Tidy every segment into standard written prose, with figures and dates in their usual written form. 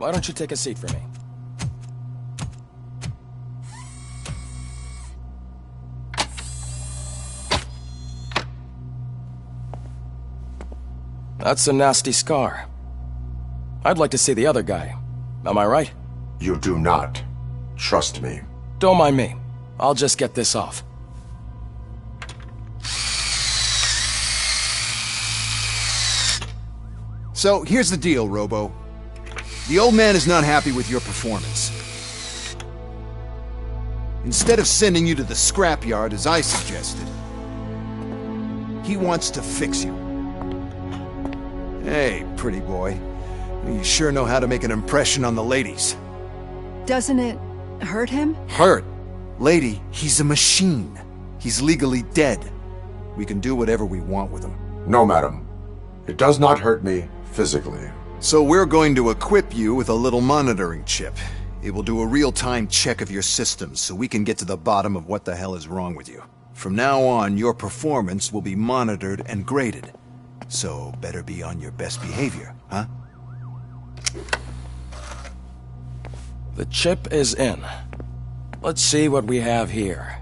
Why don't you take a seat for me? That's a nasty scar. I'd like to see the other guy. Am I right? You do not. Trust me. Don't mind me. I'll just get this off. So, here's the deal, Robo. The old man is not happy with your performance. Instead of sending you to the scrapyard, as I suggested, he wants to fix you. Hey, pretty boy. You sure know how to make an impression on the ladies. Doesn't it hurt him? Hurt? Lady, he's a machine. He's legally dead. We can do whatever we want with him. No, madam. It does not hurt me physically. So we're going to equip you with a little monitoring chip. It will do a real-time check of your systems so we can get to the bottom of what the hell is wrong with you. From now on, your performance will be monitored and graded. So better be on your best behavior, huh? The chip is in. Let's see what we have here.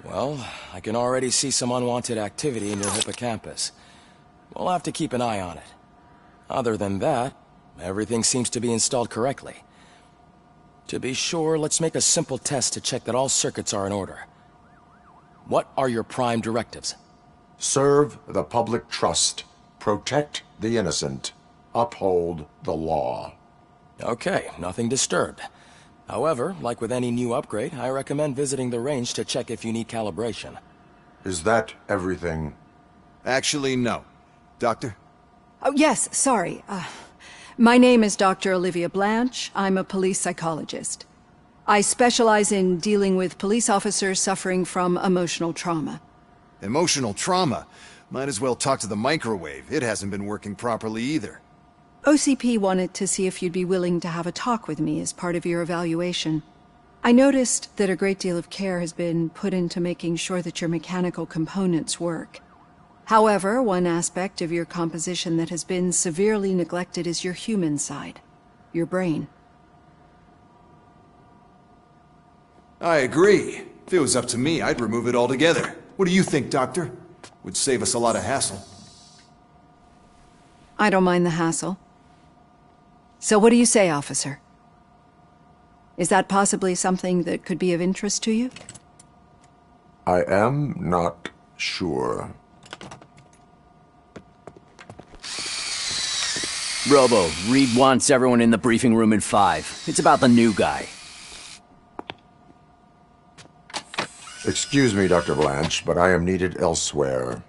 Well, I can already see some unwanted activity in your hippocampus. We'll have to keep an eye on it. Other than that, everything seems to be installed correctly. To be sure, let's make a simple test to check that all circuits are in order. What are your prime directives? Serve the public trust. Protect the innocent. Uphold the law. Okay, nothing disturbed. However, like with any new upgrade, I recommend visiting the range to check if you need calibration. Is that everything? Actually, no. Doctor? Oh, yes, sorry. My name is Dr. Olivia Blanche. I'm a police psychologist. I specialize in dealing with police officers suffering from emotional trauma. Emotional trauma? Might as well talk to the microwave. It hasn't been working properly either. OCP wanted to see if you'd be willing to have a talk with me as part of your evaluation. I noticed that a great deal of care has been put into making sure that your mechanical components work. However, one aspect of your composition that has been severely neglected is your human side, your brain. I agree. If it was up to me, I'd remove it altogether. What do you think, Doctor? Would save us a lot of hassle. I don't mind the hassle. So what do you say, officer? Is that possibly something that could be of interest to you? I am not sure. Robo, Reed wants everyone in the briefing room in 5. It's about the new guy. Excuse me, Dr. Blanche, but I am needed elsewhere.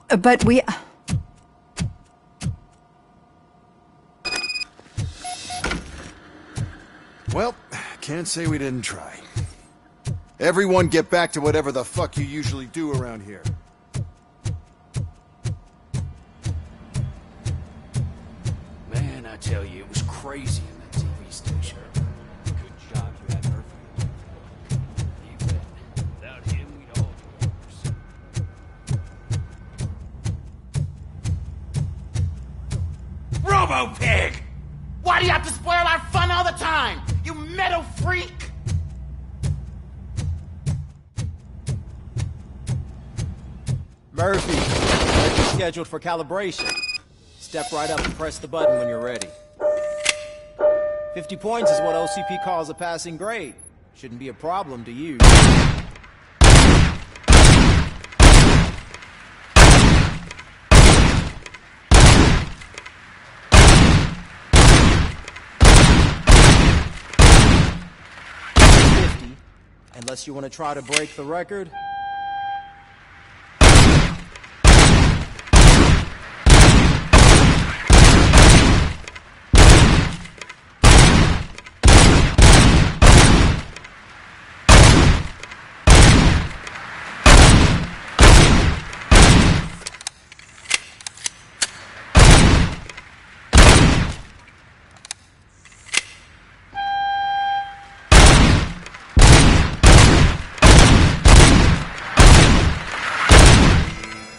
But we... Well, can't say we didn't try. Everyone get back to whatever the fuck you usually do around here. I tell you, it was crazy in that TV station. Good job you had Murphy. You bet. Without him, we'd all be worse. Robo-Pig! Why do you have to spoil our fun all the time? You metal freak! Murphy, you're scheduled for calibration. Step right up and press the button when you're ready. 50 points is what OCP calls a passing grade. Shouldn't be a problem to use. Unless you want to try to break the record.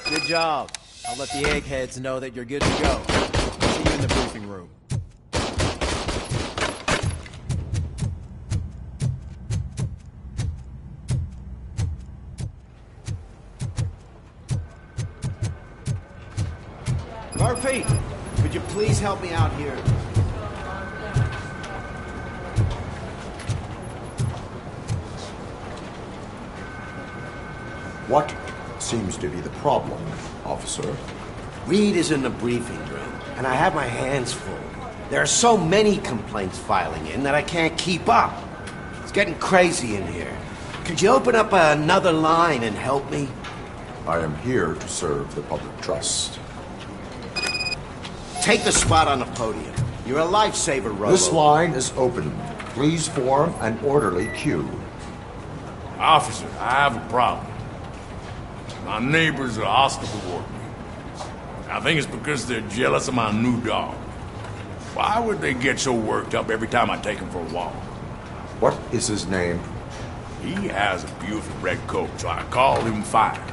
Good job. I'll let the eggheads know that you're good to go. See you in the briefing room. Murphy, could you please help me out here? What seems to be the problem, officer? Reed is in the briefing room, and I have my hands full. There are so many complaints filing in that I can't keep up. It's getting crazy in here. Could you open up another line and help me? I am here to serve the public trust. Take the spot on the podium. You're a lifesaver, Robo. This line is open. Please form an orderly queue. Officer, I have a problem. My neighbors are hostile toward me. I think it's because they're jealous of my new dog. Why would they get so worked up every time I take him for a walk? What is his name? He has a beautiful red coat, so I call him Fire.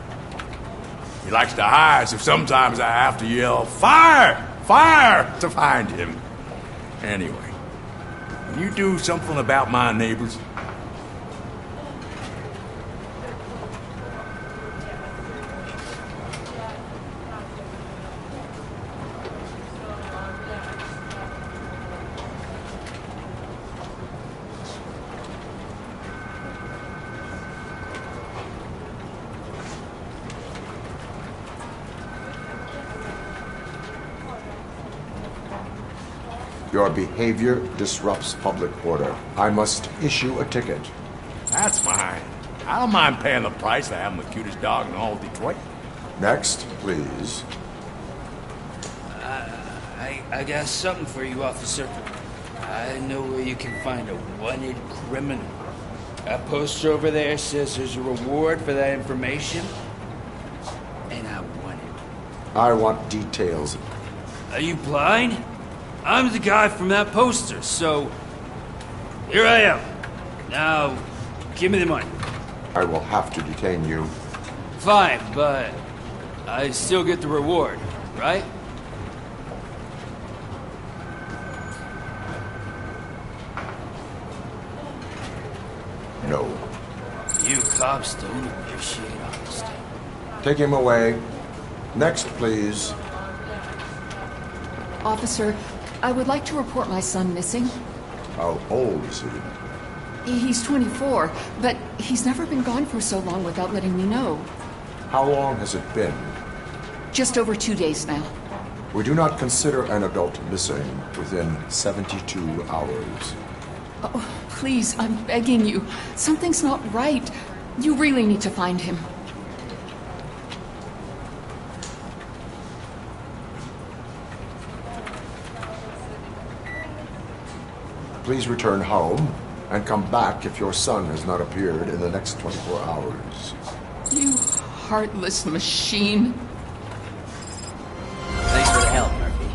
He likes to hide, so sometimes I have to yell, "Fire! Fire!" to find him. Anyway, can you do something about my neighbors? Your behavior disrupts public order. I must issue a ticket. That's mine. I don't mind paying the price for having the cutest dog in all of Detroit. Next, please. I got something for you, officer. I know where you can find a wanted criminal. That poster over there says there's a reward for that information. And I want it. I want details. Are you blind? I'm the guy from that poster, so here I am. Now, give me the money. I will have to detain you. Fine, but I still get the reward, right? No. You cops don't appreciate honesty. Take him away. Next, please. Officer, I would like to report my son missing. How old is he? He's 24, but he's never been gone for so long without letting me know. How long has it been? Just over 2 days now. We do not consider an adult missing within 72 hours. Oh, please, I'm begging you. Something's not right. You really need to find him. Please return home and come back if your son has not appeared in the next 24 hours. You heartless machine. Thanks for the help, Murphy.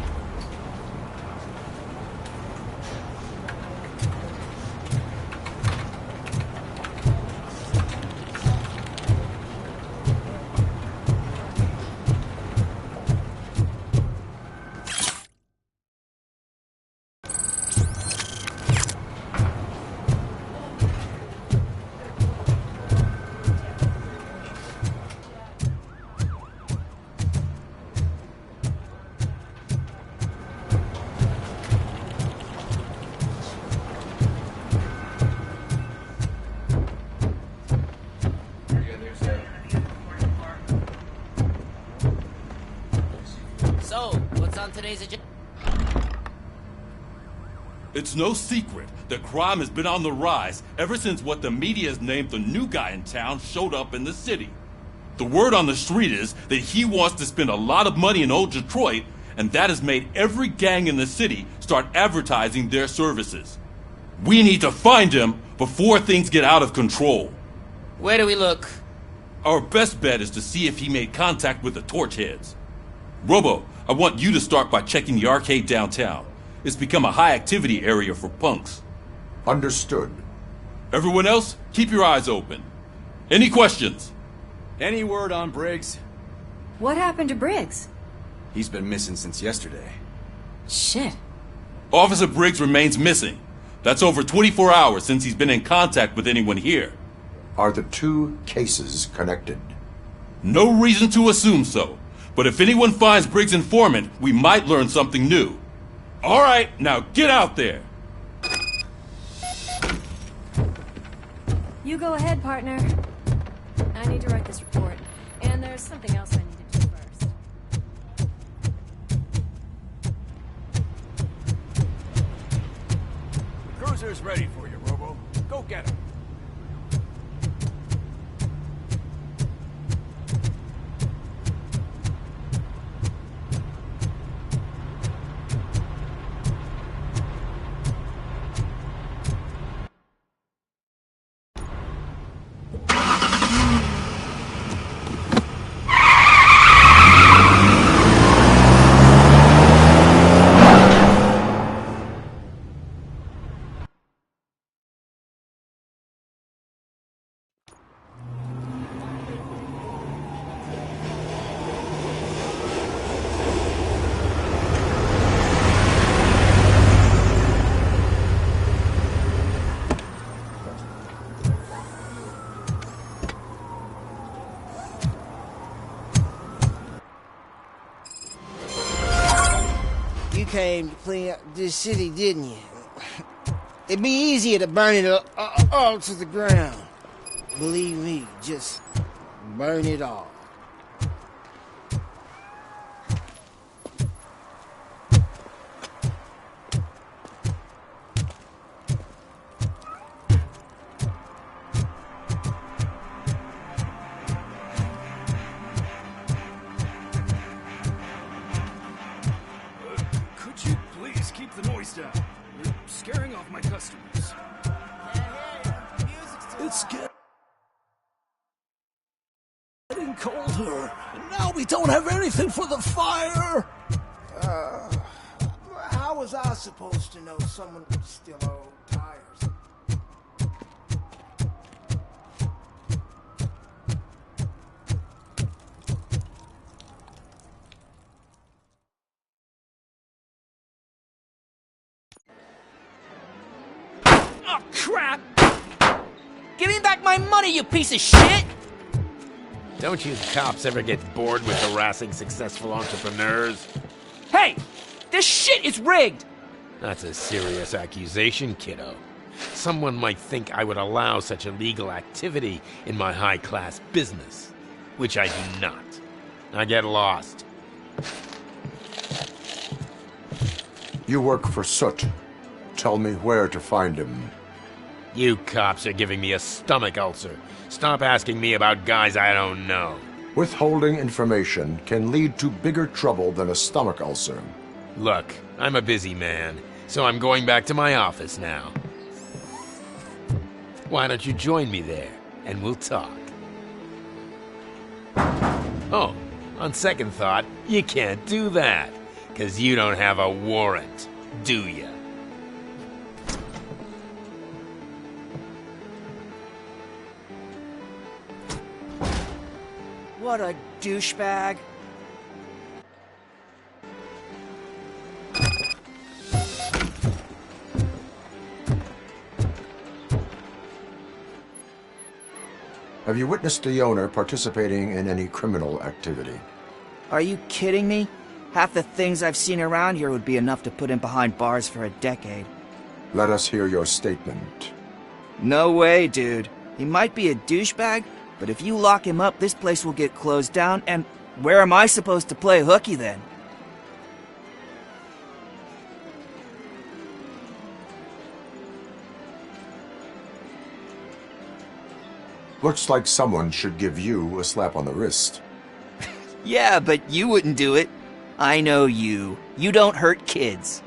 ladies and gentlemen. It's no secret that crime has been on the rise ever since what the media has named the new guy in town showed up in the city. The word on the street is that he wants to spend a lot of money in old Detroit, and that has made every gang in the city start advertising their services. We need to find him before things get out of control. Where do we look? Our best bet is to see if he made contact with the Torchheads. Robo, I want you to start by checking the arcade downtown. It's become a high-activity area for punks. Understood. Everyone else, keep your eyes open. Any questions? Any word on Briggs? What happened to Briggs? He's been missing since yesterday. Shit. Officer Briggs remains missing. That's over 24 hours since he's been in contact with anyone here. Are the two cases connected? No reason to assume so. But if anyone finds Briggs' informant, we might learn something new. All right, now get out there. You go ahead, partner. I need to write this report. And there's something else I need to do first. The cruiser's ready for you, Robo. Go get him. You came to clean up this city, didn't you? It'd be easier to burn it all to the ground. Believe me, just burn it all. The noise down. You're scaring off my customers. It's getting colder, and now we don't have anything for the fire. How was I supposed to know someone would steal old tires? Oh, crap! Give me back my money, you piece of shit! Don't you cops ever get bored with harassing successful entrepreneurs? Hey! This shit is rigged! That's a serious accusation, kiddo. Someone might think I would allow such illegal activity in my high-class business, which I do not. I get lost. You work for Soot. Tell me where to find him. You cops are giving me a stomach ulcer. Stop asking me about guys I don't know. Withholding information can lead to bigger trouble than a stomach ulcer. Look, I'm a busy man, so I'm going back to my office now. Why don't you join me there, and we'll talk. Oh, on second thought, you can't do that, 'cause you don't have a warrant, do ya? What a douchebag. Have you witnessed the owner participating in any criminal activity? Are you kidding me? Half the things I've seen around here would be enough to put him behind bars for a decade. Let us hear your statement. No way, dude. He might be a douchebag, but if you lock him up, this place will get closed down, and where am I supposed to play hooky then? Looks like someone should give you a slap on the wrist. Yeah, but you wouldn't do it. I know you. You don't hurt kids.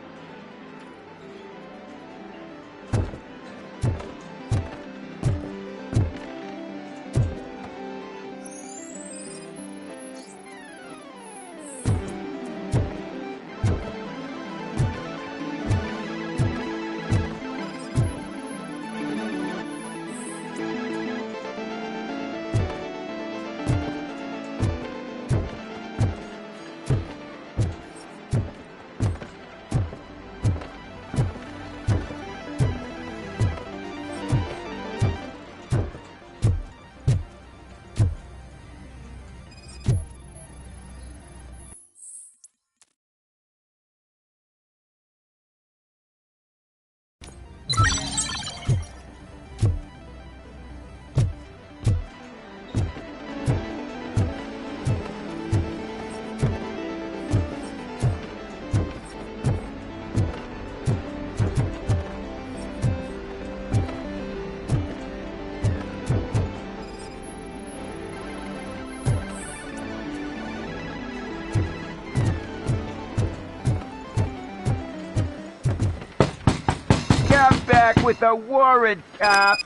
Come back with a warrant, cop!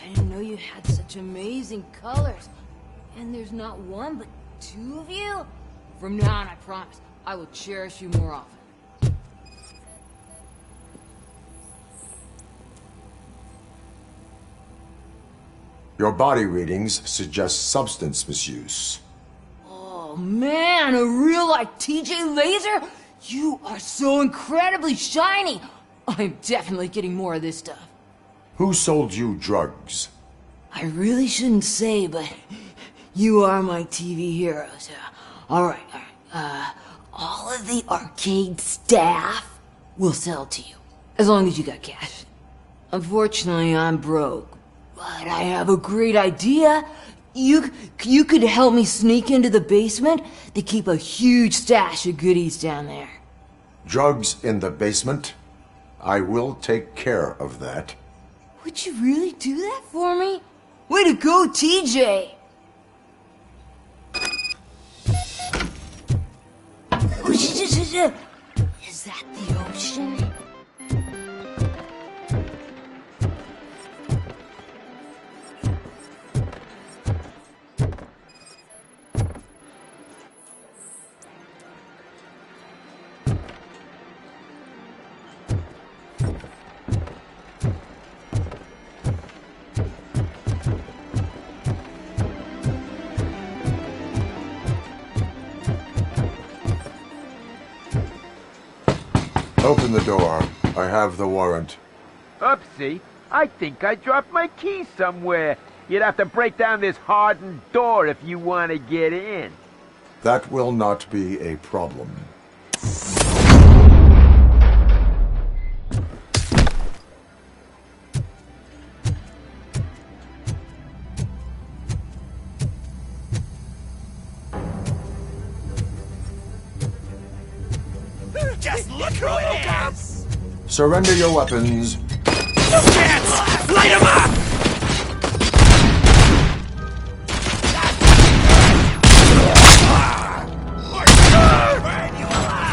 I didn't know you had such amazing colors. And there's not one, but two of you? From now on, I promise, I will cherish you more often. Your body readings suggest substance misuse. Oh man, a real like TJ Laser? You are so incredibly shiny! I'm definitely getting more of this stuff. Who sold you drugs? I really shouldn't say, but you are my TV heroes. Alright. All of the arcade staff will sell to you, as long as you got cash. Unfortunately, I'm broke, but I have a great idea. You could help me sneak into the basement. They keep a huge stash of goodies down there. Drugs in the basement? I will take care of that. Would you really do that for me? Way to go, TJ! Oh, shit. Is that the ocean? Open the door. I have the warrant. Oopsie, I think I dropped my key somewhere. You'd have to break down this hardened door if you want to get in. That will not be a problem. Just look who it is! Surrender your weapons. You can't! Light him up! Burn you alive!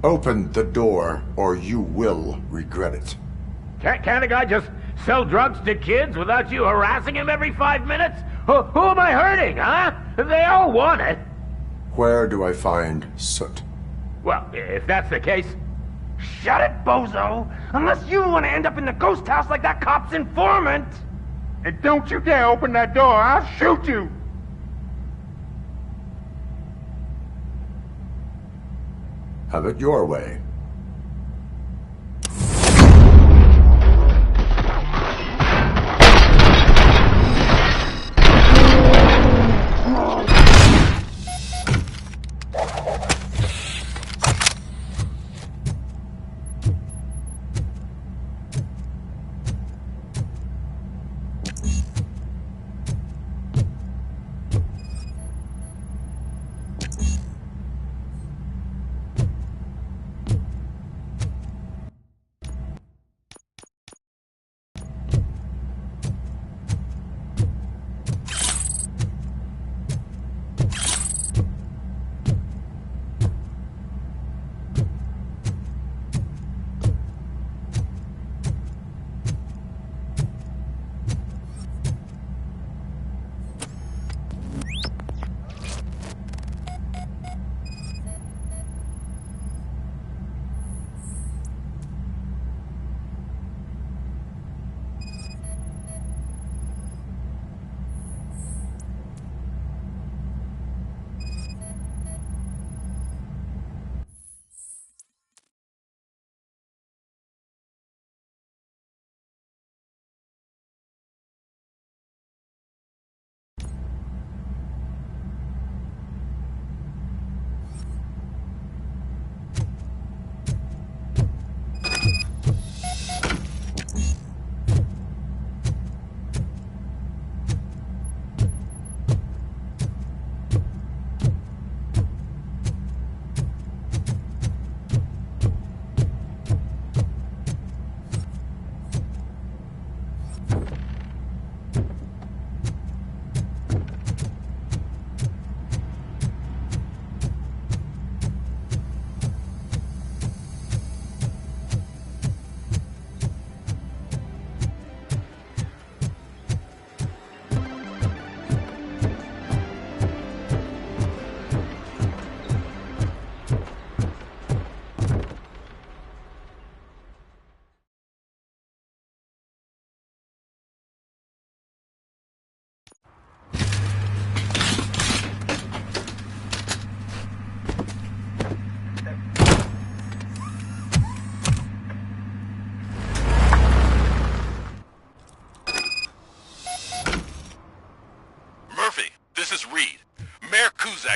Open the door, or you will regret it. Can't a guy just sell drugs to kids without you harassing him every 5 minutes? Who am I hurting, huh? They all want it. Where do I find Soot? Well, if that's the case, shut it, bozo! Unless you want to end up in the ghost house like that cop's informant! And don't you dare open that door, I'll shoot you! Have it your way.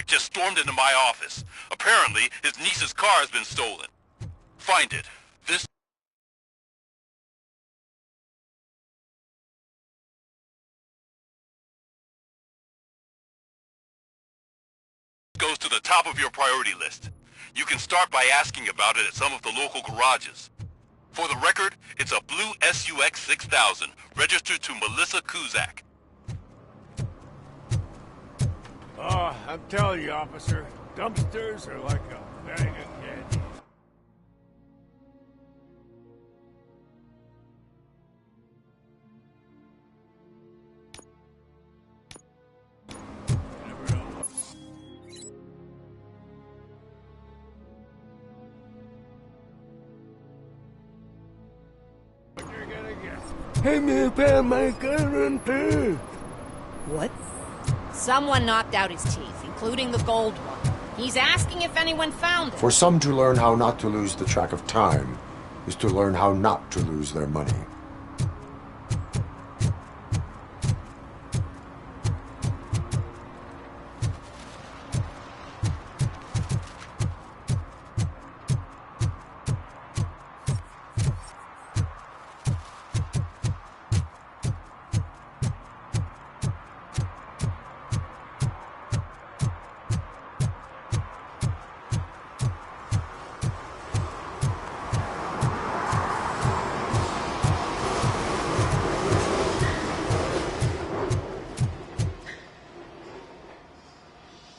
Just stormed into my office. Apparently, his niece's car has been stolen. Find it. This goes to the top of your priority list. You can start by asking about it at some of the local garages. For the record, it's a blue SUX 6000, registered to Melissa Kuzak. Oh, I'm telling you, officer, dumpsters are like a bag of candy. What you're gonna get? Hey, me found my gun, too. What? Someone knocked out his teeth, including the gold one. He's asking if anyone found it. For some to learn how not to lose the track of time is to learn how not to lose their money.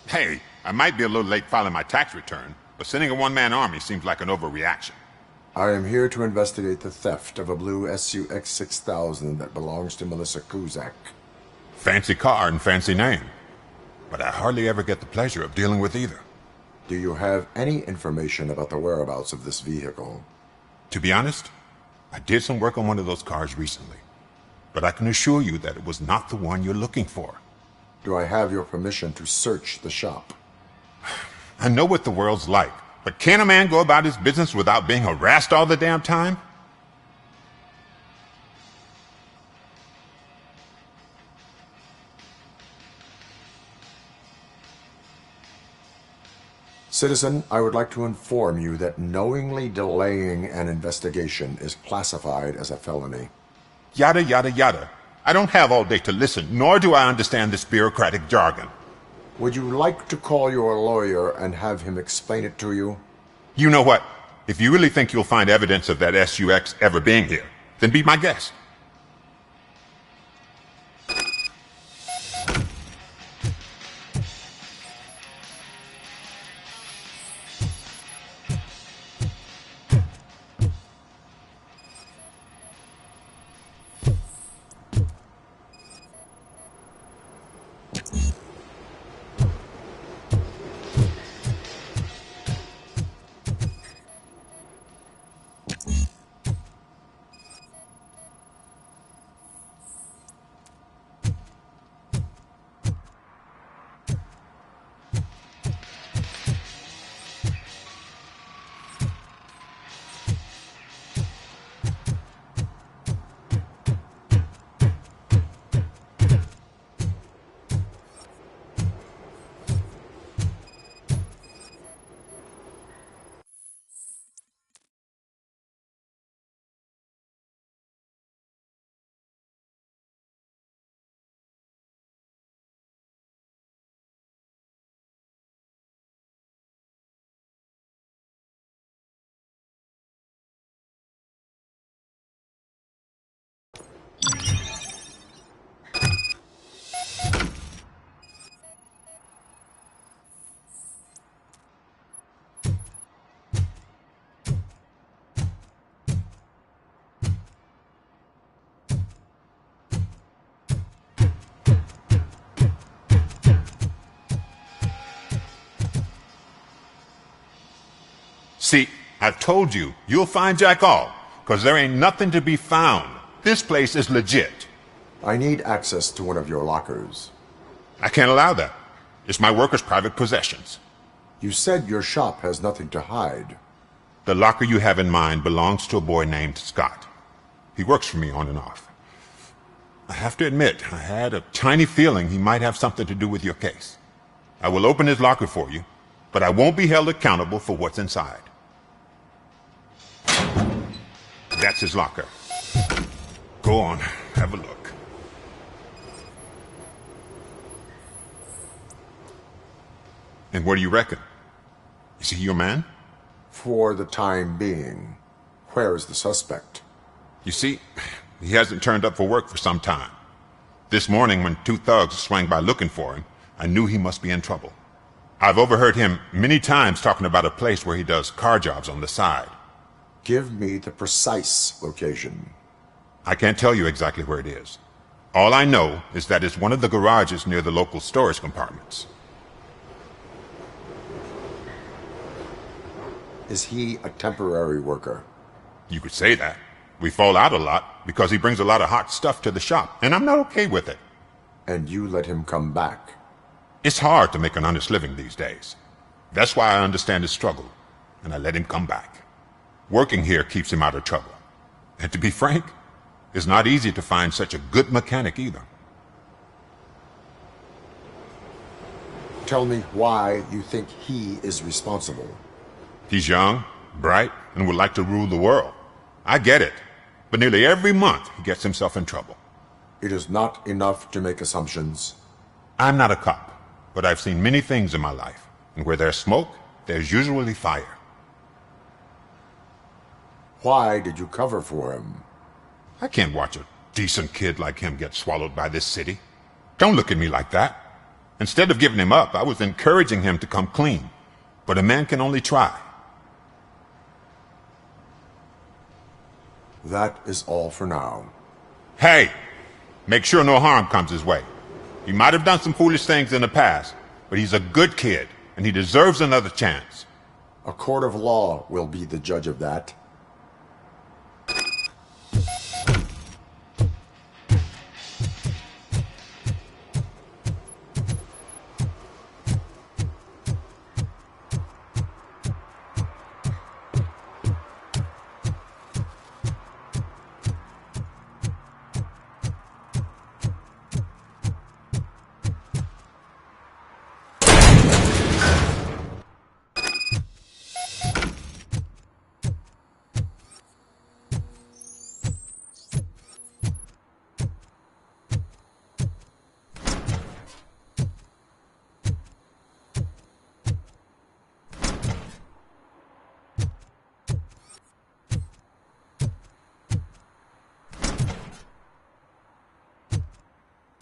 Hey, I might be a little late filing my tax return. but sending a one-man army seems like an overreaction. I am here to investigate the theft of a blue SUX 6000 that belongs to Melissa Kuzak. Fancy car and fancy name, but I hardly ever get the pleasure of dealing with either. Do you have any information about the whereabouts of this vehicle? To be honest, I did some work on one of those cars recently, but I can assure you that it was not the one you're looking for. Do I have your permission to search the shop? I know what the world's like, but can a man go about his business without being harassed all the damn time? Citizen, I would like to inform you that knowingly delaying an investigation is classified as a felony. Yada, yada, yada. I don't have all day to listen, nor do I understand this bureaucratic jargon. Would you like to call your lawyer and have him explain it to you? You know what? If you really think you'll find evidence of that SUX ever being here, then be my guest. See, I've told you, you'll find Jack all, 'cause there ain't nothing to be found. This place is legit. I need access to one of your lockers. I can't allow that. It's my workers' private possessions. You said your shop has nothing to hide. The locker you have in mind belongs to a boy named Scott. He works for me on and off. I have to admit, I had a tiny feeling he might have something to do with your case. I will open his locker for you, but I won't be held accountable for what's inside. That's his locker. Go on, have a look. And what do you reckon? Is he your man? For the time being. Where is the suspect? You see, he hasn't turned up for work for some time. This morning, when two thugs swang by looking for him, I knew he must be in trouble. I've overheard him many times talking about a place where he does car jobs on the side. Give me the precise location. I can't tell you exactly where it is. All I know is that it's one of the garages near the local storage compartments. Is he a temporary worker? You could say that. We fall out a lot because he brings a lot of hot stuff to the shop, and I'm not okay with it. And you let him come back? It's hard to make an honest living these days. That's why I understand his struggle, and I let him come back. Working here keeps him out of trouble. And to be frank, it's not easy to find such a good mechanic either. Tell me why you think he is responsible. He's young, bright, and would like to rule the world. I get it, but nearly every month he gets himself in trouble. It is not enough to make assumptions. I'm not a cop, but I've seen many things in my life, and where there's smoke, there's usually fire. Why did you cover for him? I can't watch a decent kid like him get swallowed by this city. Don't look at me like that. Instead of giving him up, I was encouraging him to come clean. But a man can only try. That is all for now. Hey! Make sure no harm comes his way. He might have done some foolish things in the past, but he's a good kid, and he deserves another chance. A court of law will be the judge of that.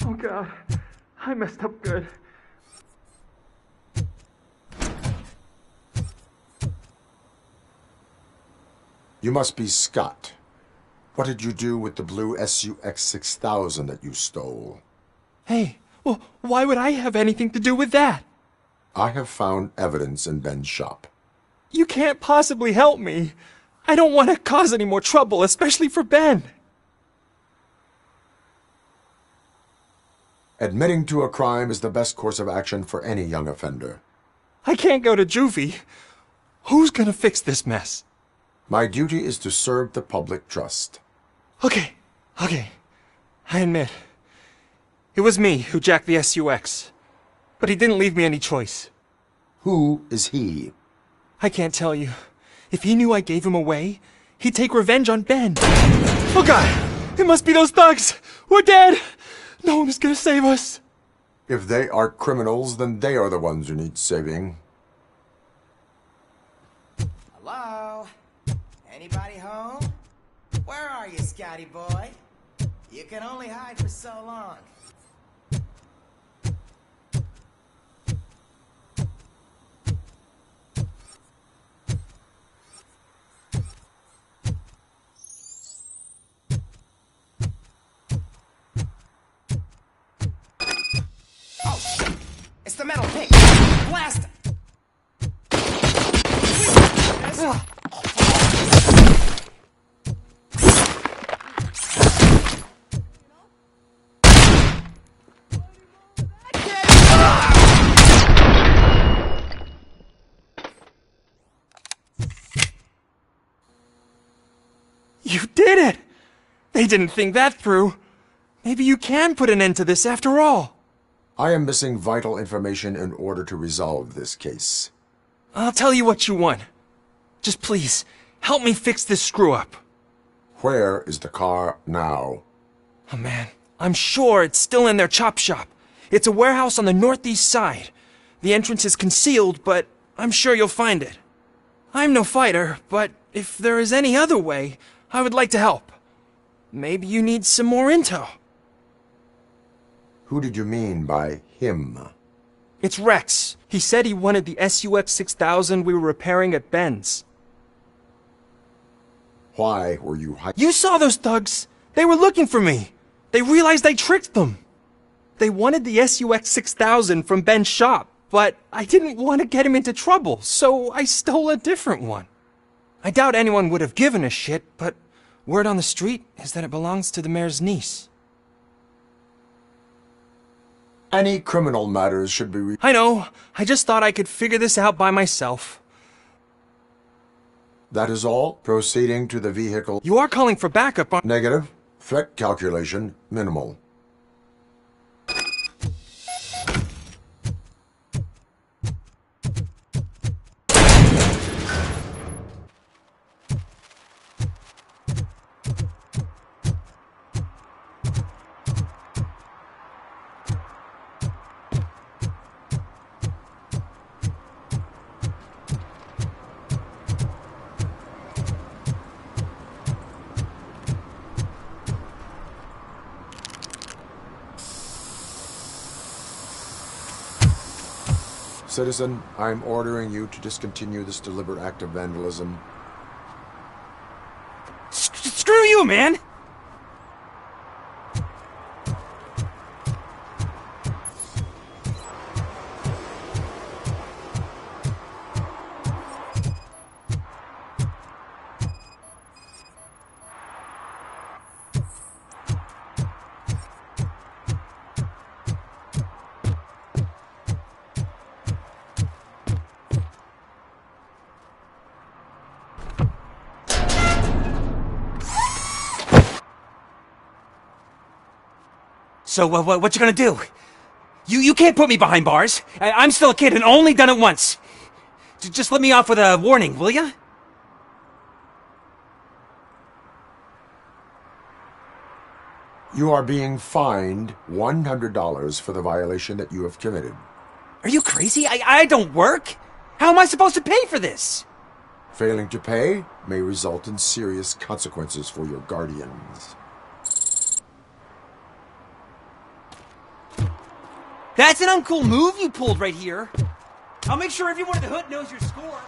Oh God, I messed up good. You must be Scott. What did you do with the blue SUX 6000 that you stole? Hey, well, why would I have anything to do with that? I have found evidence in Ben's shop. You can't possibly help me. I don't want to cause any more trouble, especially for Ben. Admitting to a crime is the best course of action for any young offender. I can't go to juvie. Who's gonna fix this mess? My duty is to serve the public trust. Okay. I admit. It was me who jacked the SUX. But he didn't leave me any choice. Who is he? I can't tell you. If he knew I gave him away, he'd take revenge on Ben. Oh God! It must be those thugs! We're dead! No one is gonna save us. If they are criminals, then they are the ones who need saving. Hello? Anybody home? Where are you, Scotty boy? You can only hide for so long. Oh, shit! It's the metal pig! Blast him! You did it! They didn't think that through. Maybe you can put an end to this after all. I am missing vital information in order to resolve this case. I'll tell you what you want. Just please, help me fix this screw-up. Where is the car now? Oh man, I'm sure it's still in their chop shop. It's a warehouse on the northeast side. The entrance is concealed, but I'm sure you'll find it. I'm no fighter, but if there is any other way, I would like to help. Maybe you need some more intel. Who did you mean by him? It's Rex. He said he wanted the SUX 6000 we were repairing at Ben's. Why were you You saw those thugs! They were looking for me! They realized I tricked them! They wanted the SUX 6000 from Ben's shop, but I didn't want to get him into trouble, so I stole a different one. I doubt anyone would have given a shit, but word on the street is that it belongs to the mayor's niece. Any criminal matters should be I know. I just thought I could figure this out by myself. That is all. Proceeding to the vehicle. You are calling for backup on— Negative. Threat calculation minimal. Citizen, I'm ordering you to discontinue this deliberate act of vandalism. Screw you, man! So, what you gonna do? You can't put me behind bars. I'm still a kid and only done it once. Just let me off with a warning, will ya? You are being fined $100 for the violation that you have committed. Are you crazy? I don't work. How am I supposed to pay for this? Failing to pay may result in serious consequences for your guardians. That's an uncool move you pulled right here. I'll make sure everyone in the hood knows your score.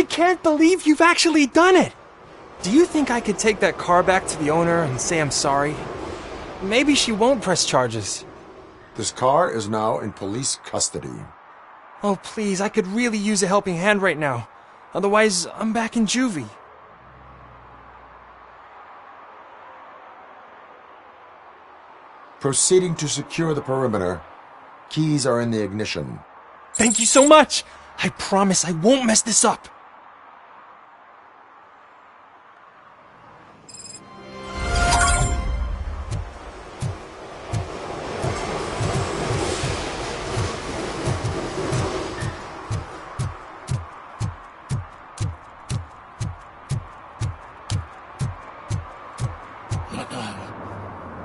I can't believe you've actually done it! Do you think I could take that car back to the owner and say I'm sorry? Maybe she won't press charges. This car is now in police custody. Oh, please, I could really use a helping hand right now. Otherwise, I'm back in juvie. Proceeding to secure the perimeter. Keys are in the ignition. Thank you so much! I promise I won't mess this up.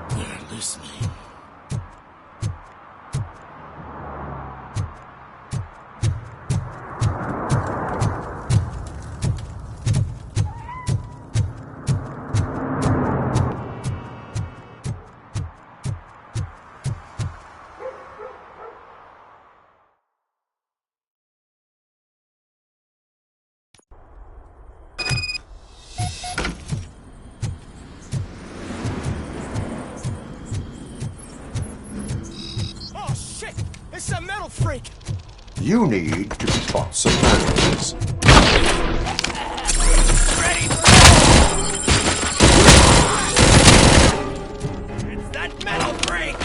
They're listening. Oh shit! It's a metal freak! You need to be taught some manners. It's that metal freak!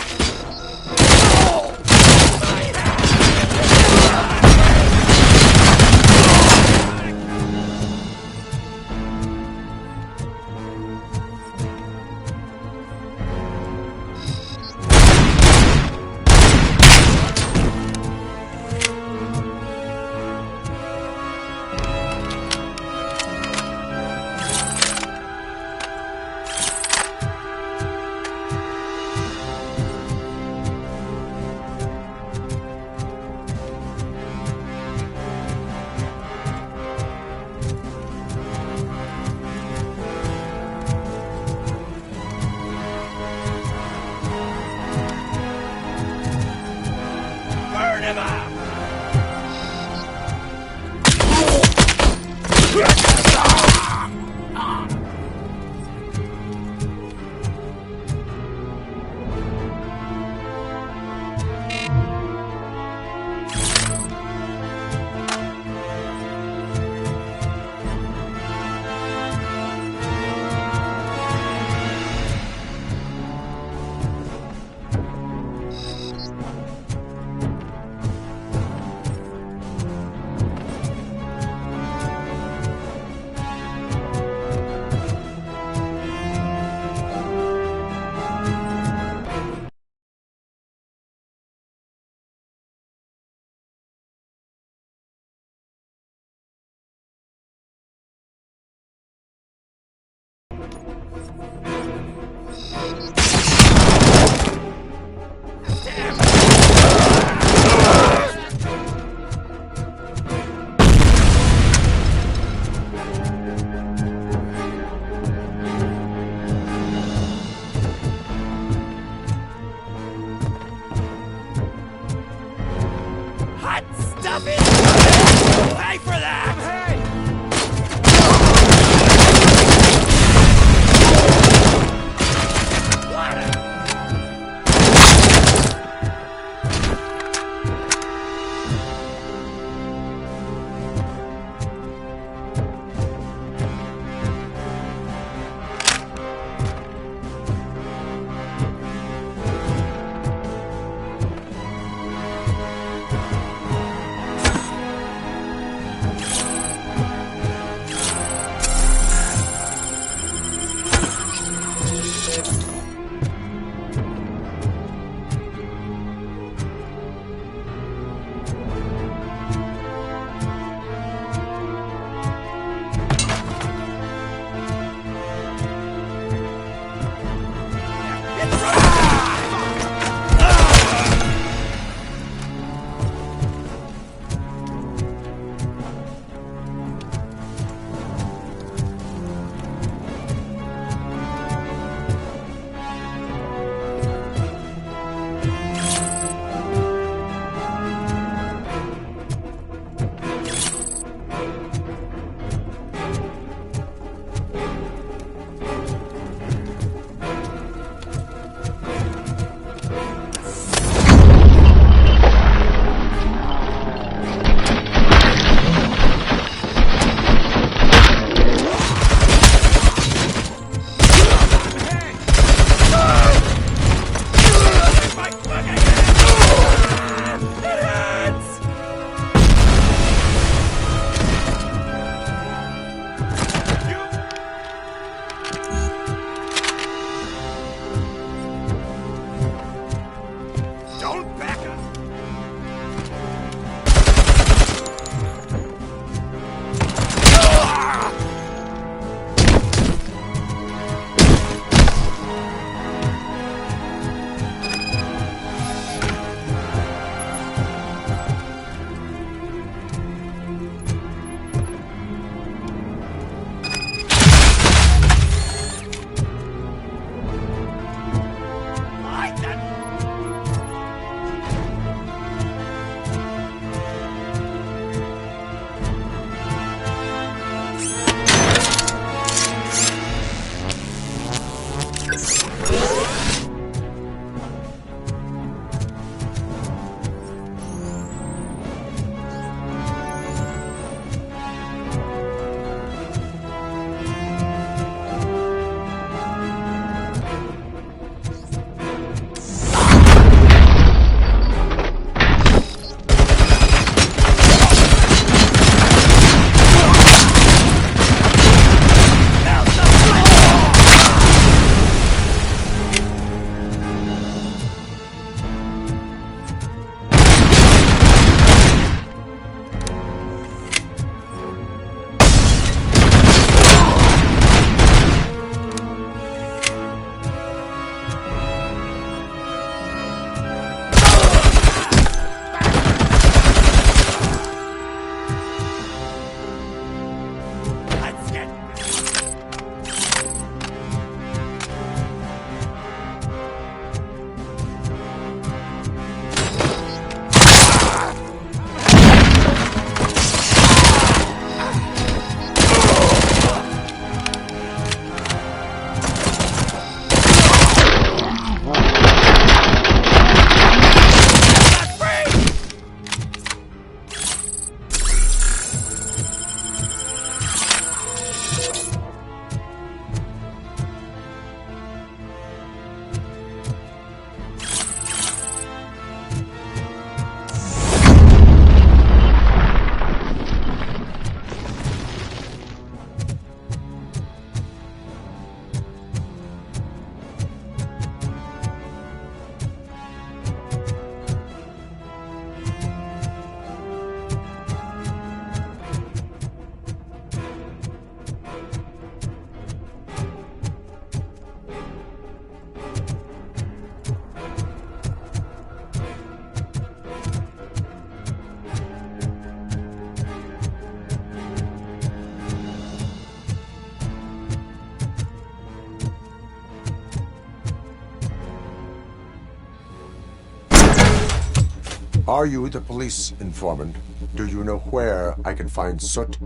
Are you the police informant? Do you know where I can find Soot?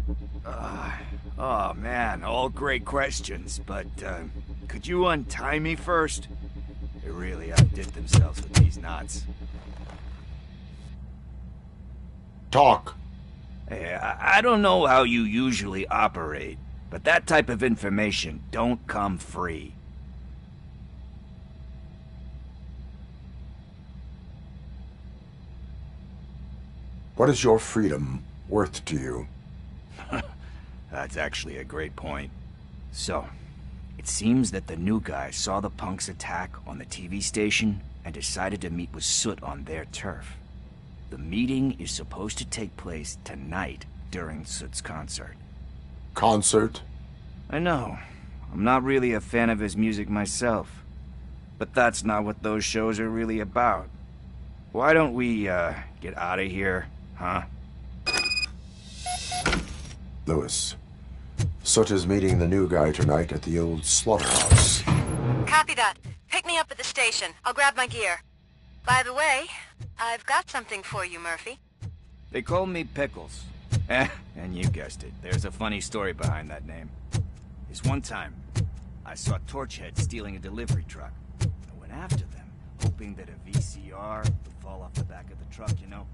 Oh man, all great questions, but could you untie me first? They really outdid themselves with these knots. Talk. Hey, I don't know how you usually operate, but that type of information don't come free. What is your freedom worth to you? That's actually a great point. So, it seems that the new guy saw the punks attack on the TV station and decided to meet with Soot on their turf. The meeting is supposed to take place tonight during Soot's concert. Concert? I know. I'm not really a fan of his music myself. But that's not what those shows are really about. Why don't we, get out of here, huh? Lewis, Soot is meeting the new guy tonight at the old slaughterhouse. Copy that. Pick me up at the station. I'll grab my gear. By the way, I've got something for you, Murphy. They call me Pickles. And you guessed it. There's a funny story behind that name. This one time, I saw Torchhead stealing a delivery truck. I went after them, hoping that a VCR would fall off the back of the truck, you know?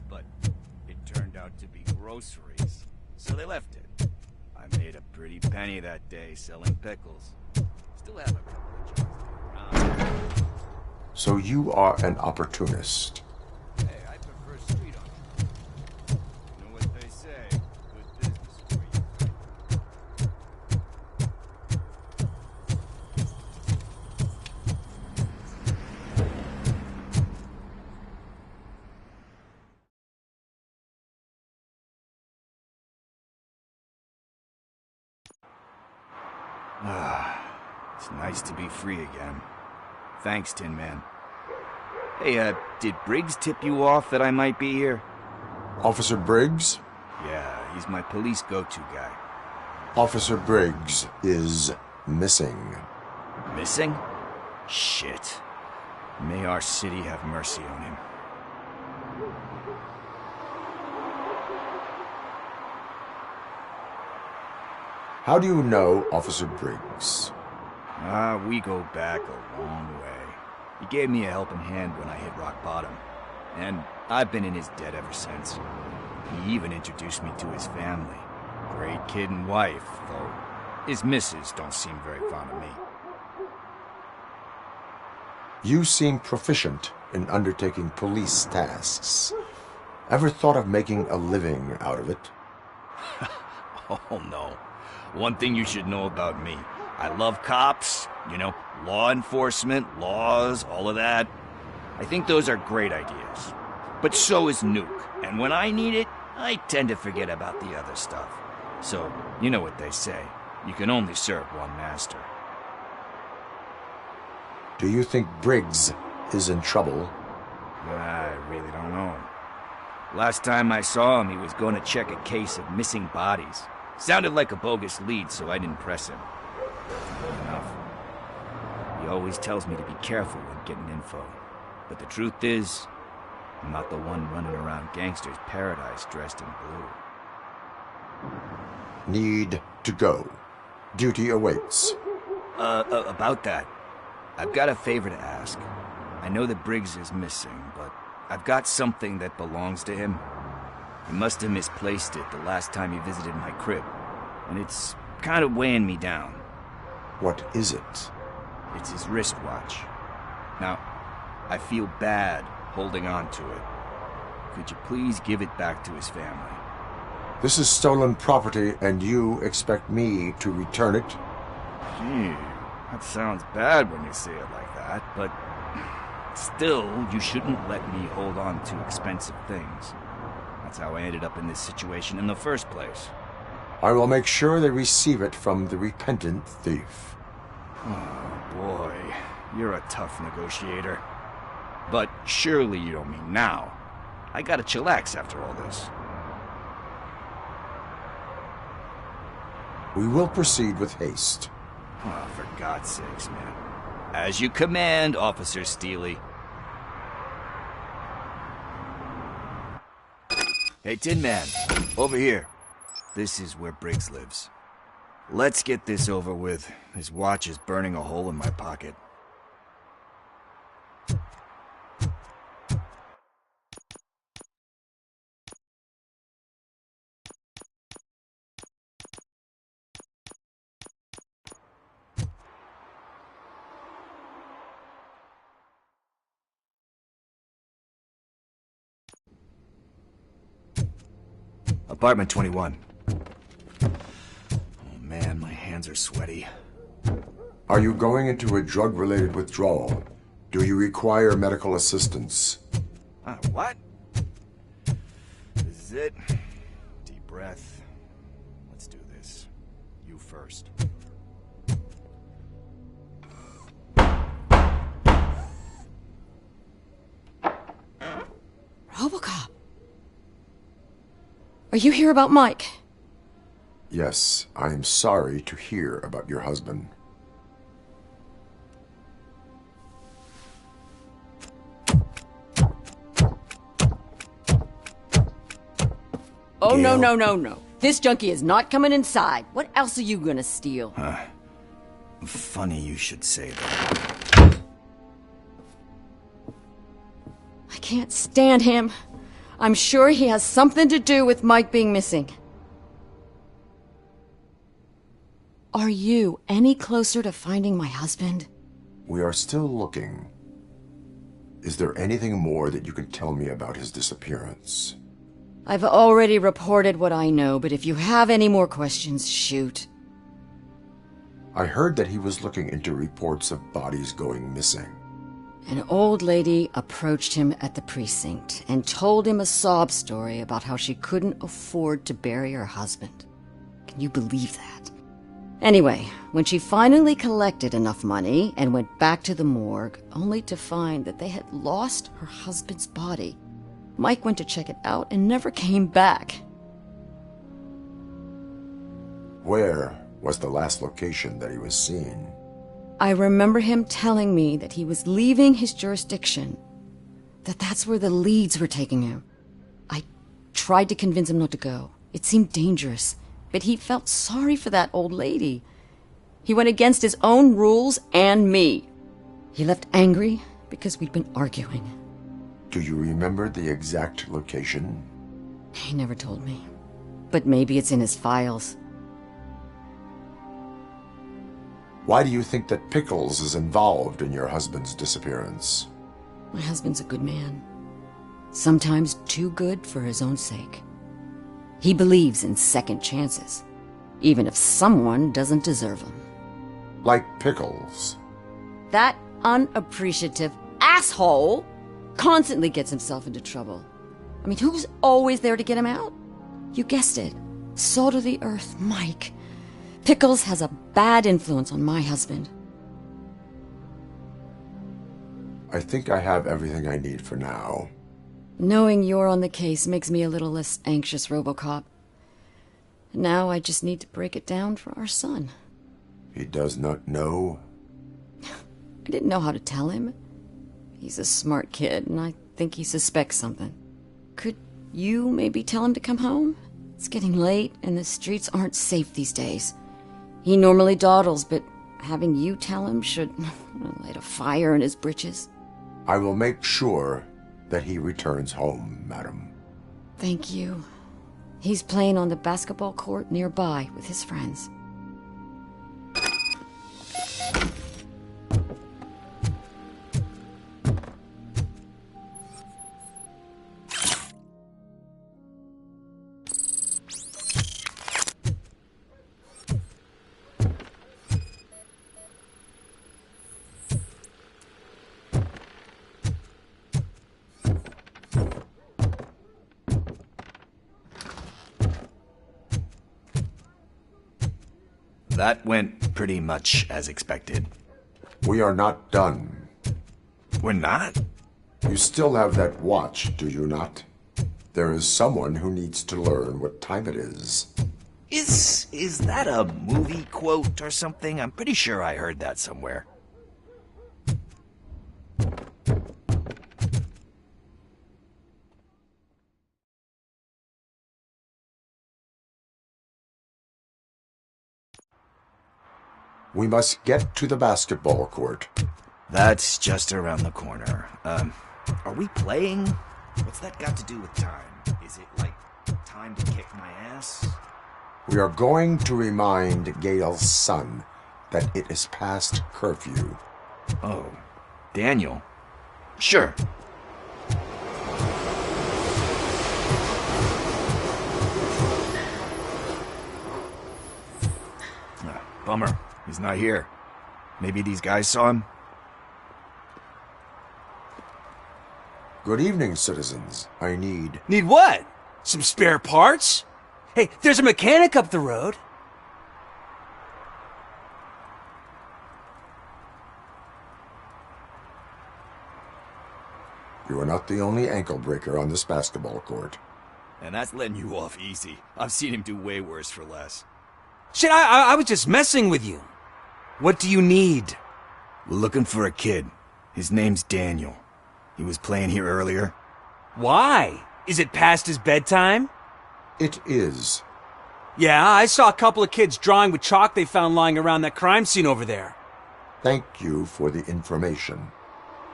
But it turned out to be groceries, so they left it. I made a pretty penny that day selling pickles. Still have a couple of jobs to go around. So you are an opportunist. Hey, I prefer street entrepreneurs. You know what they say, good business is where you fight. It's nice to be free again. Thanks, Tin Man. Hey, did Briggs tip you off that I might be here? Officer Briggs? Yeah, he's my police go-to guy. Officer Briggs is missing. Missing? Shit. May our city have mercy on him. How do you know Officer Briggs? We go back a long way. He gave me a helping hand when I hit rock bottom, and I've been in his debt ever since. He even introduced me to his family. Great kid and wife, though his missus don't seem very fond of me. You seem proficient in undertaking police tasks. Ever thought of making a living out of it? Oh no. One thing you should know about me. I love cops, you know, law enforcement, laws, all of that. I think those are great ideas. But so is Nuke, and when I need it, I tend to forget about the other stuff. So, you know what they say. You can only serve one master. Do you think Briggs is in trouble? I really don't know. Last time I saw him, he was going to check a case of missing bodies. Sounded like a bogus lead, so I didn't press him. Enough. He always tells me to be careful when getting info. But the truth is, I'm not the one running around gangster's paradise dressed in blue. Need to go. Duty awaits. About that, I've got a favor to ask. I know that Briggs is missing, but I've got something that belongs to him. He must have misplaced it the last time he visited my crib, and it's kind of weighing me down. What is it? It's his wristwatch. Now, I feel bad holding on to it. Could you please give it back to his family? This is stolen property, and you expect me to return it? Gee, that sounds bad when you say it like that, but still, you shouldn't let me hold on to expensive things. That's how I ended up in this situation in the first place. I will make sure they receive it from the repentant thief. Oh, boy. You're a tough negotiator. But surely you don't mean now. I gotta chillax after all this. We will proceed with haste. Oh, for God's sakes, man. As you command, Officer Steely. Hey, Tin Man, over here. This is where Briggs lives. Let's get this over with. His watch is burning a hole in my pocket. Apartment 21. Oh man, my hands are sweaty. Are you going into a drug-related withdrawal? Do you require medical assistance? What? This is it. Deep breath. Let's do this. You first. HoboCop. Are you here about Mike? Yes, I am sorry to hear about your husband. Oh, no, no, no, no. This junkie is not coming inside. What else are you gonna steal? Funny you should say that. I can't stand him. I'm sure he has something to do with Mike being missing. Are you any closer to finding my husband? We are still looking. Is there anything more that you can tell me about his disappearance? I've already reported what I know, but if you have any more questions, shoot. I heard that he was looking into reports of bodies going missing. An old lady approached him at the precinct and told him a sob story about how she couldn't afford to bury her husband. Can you believe that? Anyway, when she finally collected enough money and went back to the morgue, only to find that they had lost her husband's body, Mike went to check it out and never came back. Where was the last location that he was seen? I remember him telling me that he was leaving his jurisdiction, that's where the leads were taking him. I tried to convince him not to go. It seemed dangerous, but he felt sorry for that old lady. He went against his own rules and me. He left angry because we'd been arguing. Do you remember the exact location? He never told me, but maybe it's in his files. Why do you think that Pickles is involved in your husband's disappearance? My husband's a good man. Sometimes too good for his own sake. He believes in second chances, even if someone doesn't deserve them. Like Pickles? That unappreciative asshole constantly gets himself into trouble. I mean, who's always there to get him out? You guessed it. Salt of the earth, Mike. Pickles has a bad influence on my husband. I think I have everything I need for now. Knowing you're on the case makes me a little less anxious, RoboCop. Now I just need to break it down for our son. He does not know? I didn't know how to tell him. He's a smart kid, and I think he suspects something. Could you maybe tell him to come home? It's getting late, and the streets aren't safe these days. He normally dawdles, but having you tell him should light a fire in his britches. I will make sure that he returns home, madam. Thank you. He's playing on the basketball court nearby with his friends. That went pretty much as expected. We are not done. We're not? You still have that watch, do you not? There is someone who needs to learn what time it is. Is that a movie quote or something? I'm pretty sure I heard that somewhere. We must get to the basketball court. That's just around the corner. Are we playing? What's that got to do with time? Is it like time to kick my ass? We are going to remind Gail's son that it is past curfew. Oh, Daniel. Sure. Bummer. He's not here. Maybe these guys saw him? Good evening, citizens. I need... Need what? Some spare parts? Hey, there's a mechanic up the road. You are not the only ankle breaker on this basketball court. And that's letting you off easy. I've seen him do way worse for less. Shit, I was just messing with you. What do you need? We're looking for a kid. His name's Daniel. He was playing here earlier. Why? Is it past his bedtime? It is. Yeah, I saw a couple of kids drawing with chalk they found lying around that crime scene over there. Thank you for the information.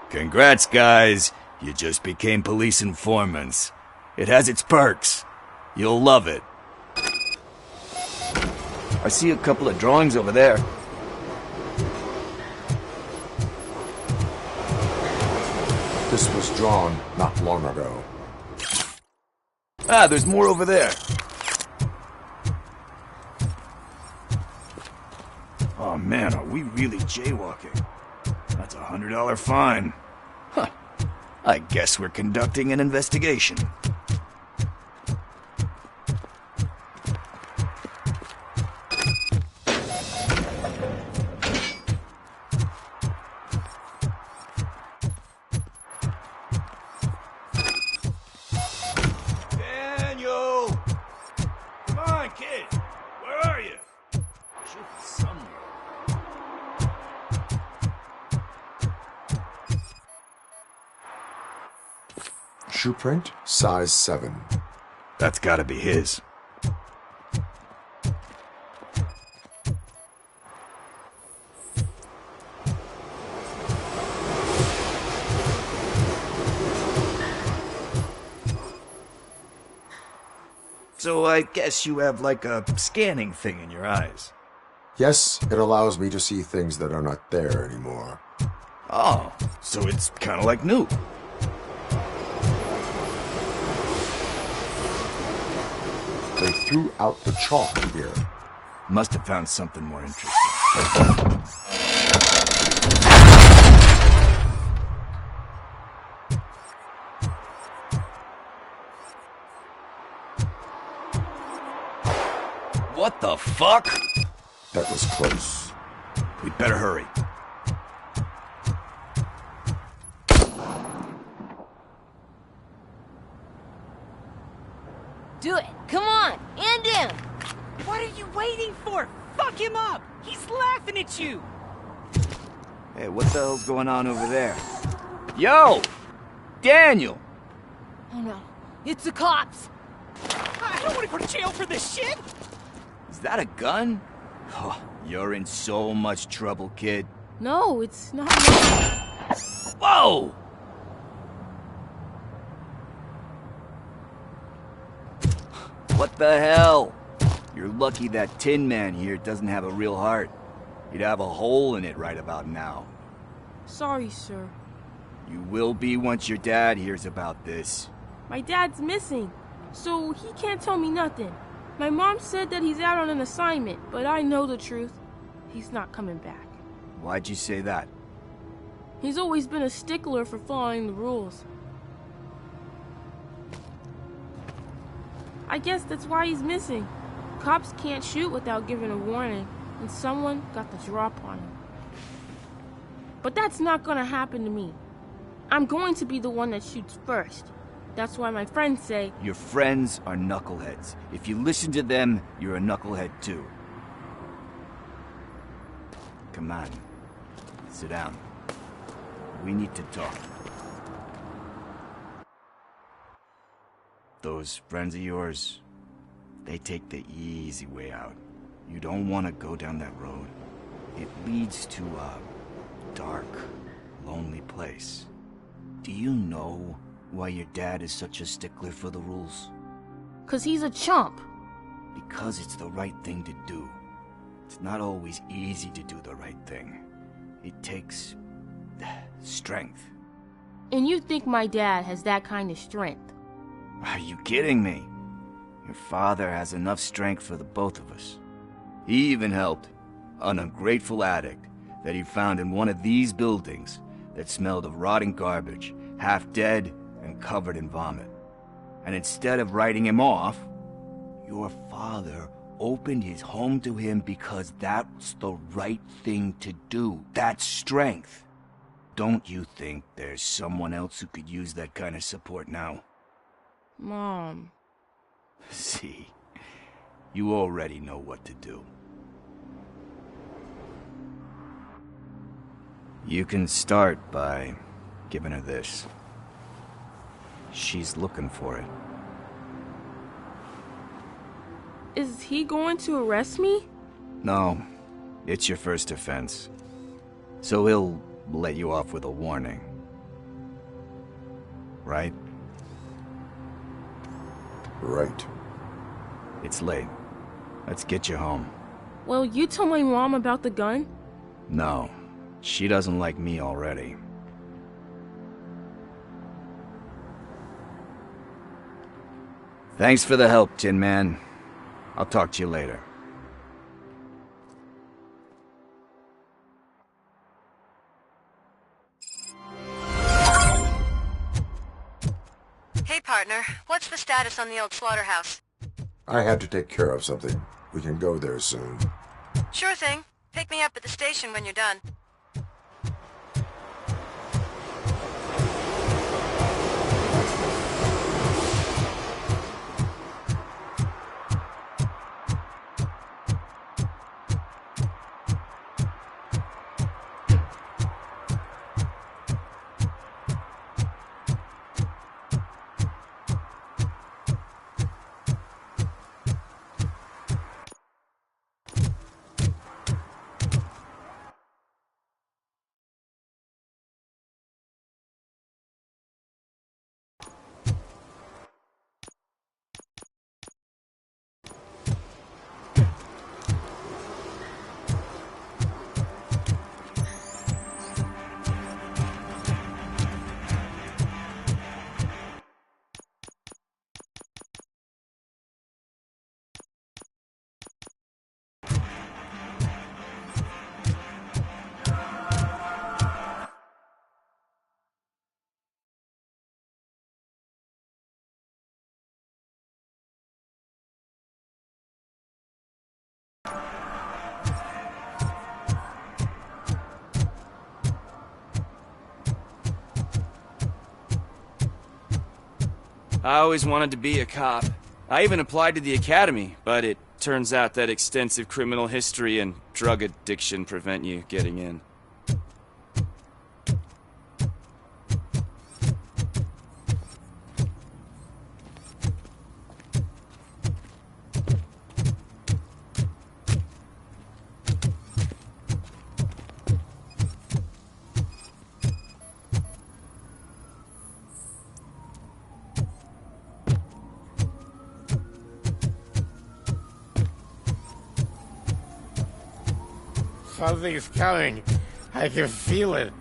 Congrats, guys. You just became police informants. It has its perks. You'll love it. I see a couple of drawings over there. This was drawn not long ago. Ah, there's more over there. Oh man, are we really jaywalking? That's a $100 fine. Huh. I guess we're conducting an investigation. Daniel! Come on, kid! Where are you? Should be somewhere. Shoe print, size 7. That's gotta be his. So I guess you have like a scanning thing in your eyes. Yes, it allows me to see things that are not there anymore. Oh, so it's kind of like new. They threw out the chalk here. Must have found something more interesting. What the fuck? That was close. We'd better hurry. Do it. Come on. End him. What are you waiting for? Fuck him up. He's laughing at you. Hey, what the hell's going on over there? Yo! Daniel! Oh no. It's the cops. I don't want to go to jail for this shit. Is that a gun? Oh, you're in so much trouble, kid. No, it's not. Whoa! What the hell? You're lucky that Tin Man here doesn't have a real heart. He'd have a hole in it right about now. Sorry, sir. You will be once your dad hears about this. My dad's missing, so he can't tell me nothing. My mom said that he's out on an assignment, but I know the truth. He's not coming back. Why'd you say that? He's always been a stickler for following the rules. I guess that's why he's missing. Cops can't shoot without giving a warning, and someone got the drop on him. But that's not gonna happen to me. I'm going to be the one that shoots first. That's why my friends say... Your friends are knuckleheads. If you listen to them, you're a knucklehead too. Come on. Sit down. We need to talk. Those friends of yours, they take the easy way out. You don't want to go down that road. It leads to a dark, lonely place. Do you know why your dad is such a stickler for the rules? 'Cause he's a chump. Because it's the right thing to do. It's not always easy to do the right thing. It takes strength. And you think my dad has that kind of strength? Are you kidding me? Your father has enough strength for the both of us. He even helped an ungrateful addict that he found in one of these buildings that smelled of rotting garbage, half dead and covered in vomit. And instead of writing him off, your father opened his home to him because that's the right thing to do. That's strength. Don't you think there's someone else who could use that kind of support now? Mom. See, you already know what to do. You can start by giving her this. She's looking for it. Is he going to arrest me? No, it's your first offense. So he'll let you off with a warning. Right? Right. It's late. Let's get you home. Well, you told my mom about the gun? No, she doesn't like me already. Thanks for the help, Tin Man. I'll talk to you later. Hey, partner. What's the status on the old slaughterhouse? I have to take care of something. We can go there soon. Sure thing. Pick me up at the station when you're done. I always wanted to be a cop. I even applied to the academy, but it turns out that extensive criminal history and drug addiction prevent you getting in. Something's coming. I can feel it.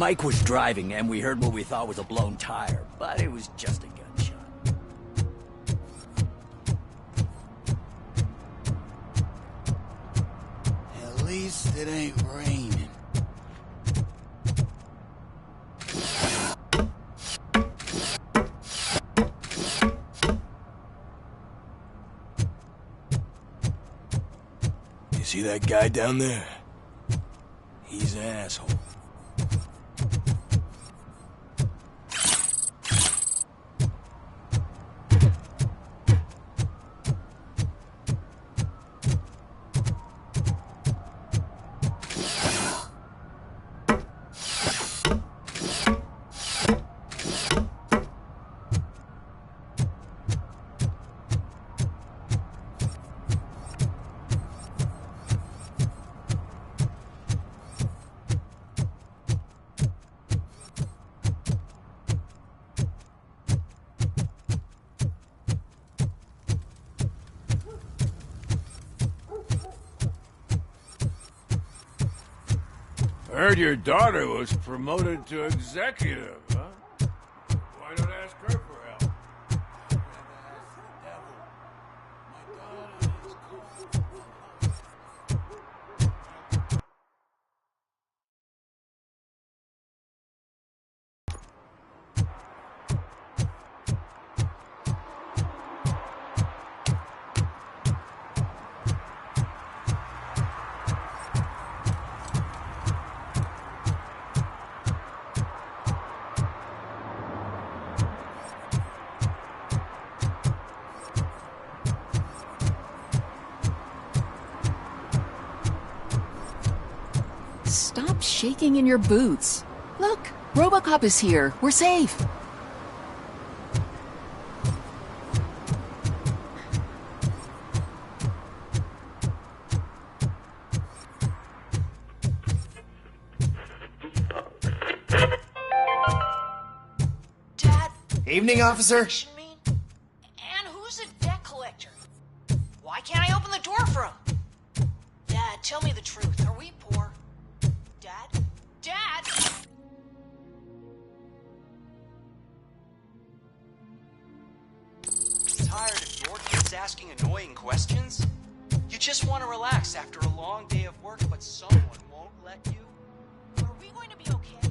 Mike was driving, and we heard what we thought was a blown tire, but it was just a gunshot. At least it ain't raining. You see that guy down there? He's an asshole. Heard your daughter was promoted to executive, huh? Why not ask her for help? Stop shaking in your boots. Look, HoboCop is here. We're safe. Evening, officer. And who's a debt collector? Why can't I open the door for him? Dad, tell me the truth. Are we poor? Dad? Dad! Tired of your kids asking annoying questions? You just want to relax after a long day of work, but someone won't let you? Are we going to be okay?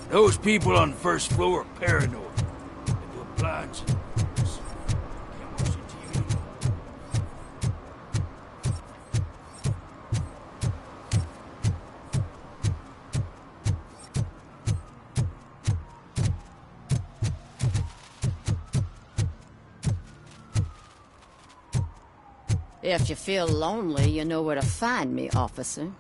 Those people on the first floor are paranoid. They put blinds in the windows. Can't watch the TV. If you feel lonely, you know where to find me, officer.